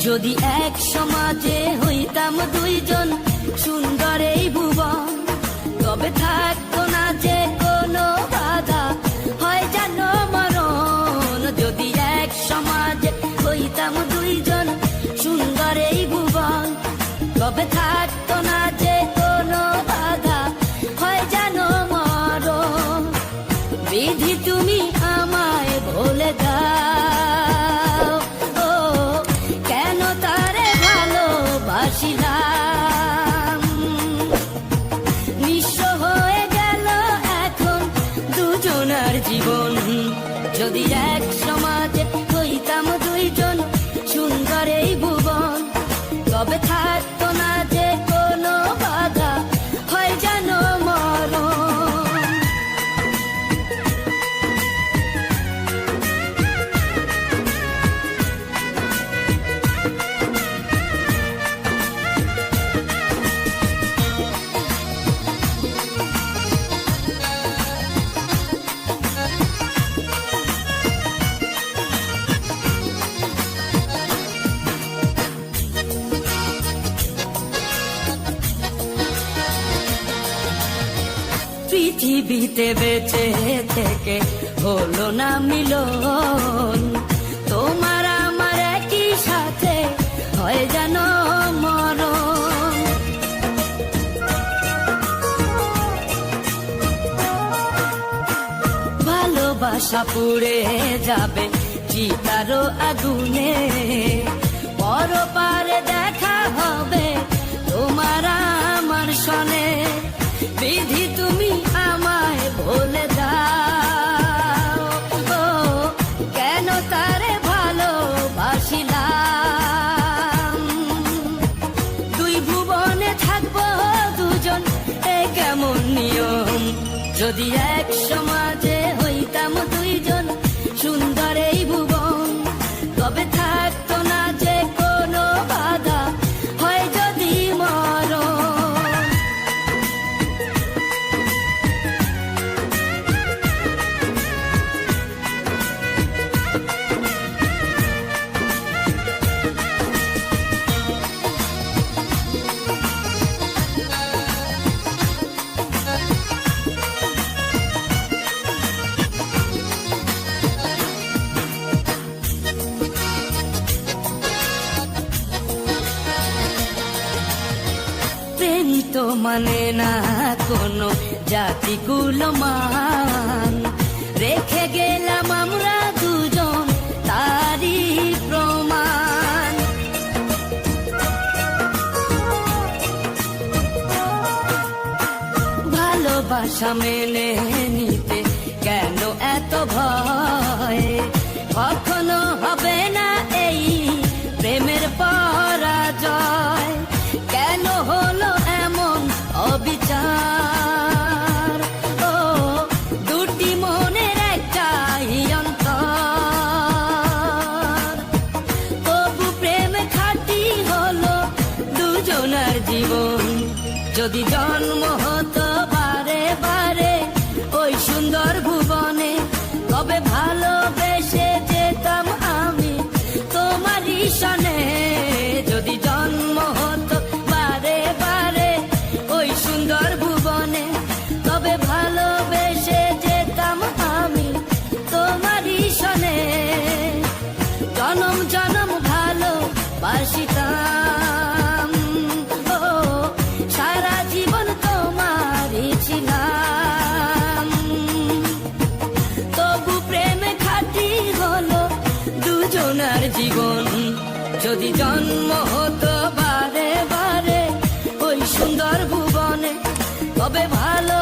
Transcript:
যদি এক সমাজে হইতাম দুইজন সুন্দর এই ভুবন, তবে থাকতো না যে কোনো বাধা, হয় যেন মরণ। যদি এক সমাজে হইতাম দুইজন সুন্দর এই ভুবন, তবে থাকতো না যে কোনো বাধা, হয় যেন মরণ। বিধি তুমি আমায় বলে দাও, ও কেন তারে ভালোবাসিলাম। নিঃস্ব হয়ে গেল এখন দুজনার জীবন। যদি এক সমাজে হইতাম দুইজন সুন্দর এই ভুবন, তবে থাকতো না যে কোনো বাধা, হয় যেন মরণ। পৃথিবীতে বেঁচে থেকে হলো না মিলন, তোমার আমার একই সাথে হয় যেন মরণ। ভালোবাসা পুড়ে যাবে চিতারো আগুনে, পরপারে দেখা হবে তোমার আমার সনে। বিধি তুমি আমায় বলে দাও, ও কেন তারে ভালোবাসিলাম। দুই ভুবনে থাকবো দুজন, এ কেমন নিয়ম। যদি এক সমাজে হইতাম দুইজন সুন্দর এই ভুবন, তবে থাকতো না যে কোনো বাধা, হয় যদি মরণ। প্রেম তো মানে না কোনো জাতি কুলমান, রেখে গেলাম আমরা দুজন তারই প্রমাণ। ভালোবাসা মেনে নিতে কেন এত ভয়, কখনো হবে না এই প্রেমের পরাজয়। কেন হলো এমন অবিচার, ও দুটি মনের একটাই অন্তর। তবু প্রেম খাঁটি হলো দুজনার জীবন। যদি জন্ম হতো বারে বারে ওই সুন্দর ভুবনে, তবে ভালোবেসে যেতাম আমি তোমারই সনে। যদি জন্ম হতো বারে বারে ওই সুন্দর ভুবনে, তবে ভালোবেসে যেতাম আমি তোমারই সনে। জনম জনম ভালোবাসিতাম, ও সারা জীবন তোমারই ছিলাম। তবু প্রেমে খাঁটি হলো দুজনার জীবন। যদি জন্ম হতো বারে বারে ওই সুন্দর ভুবনে, তবে ভালো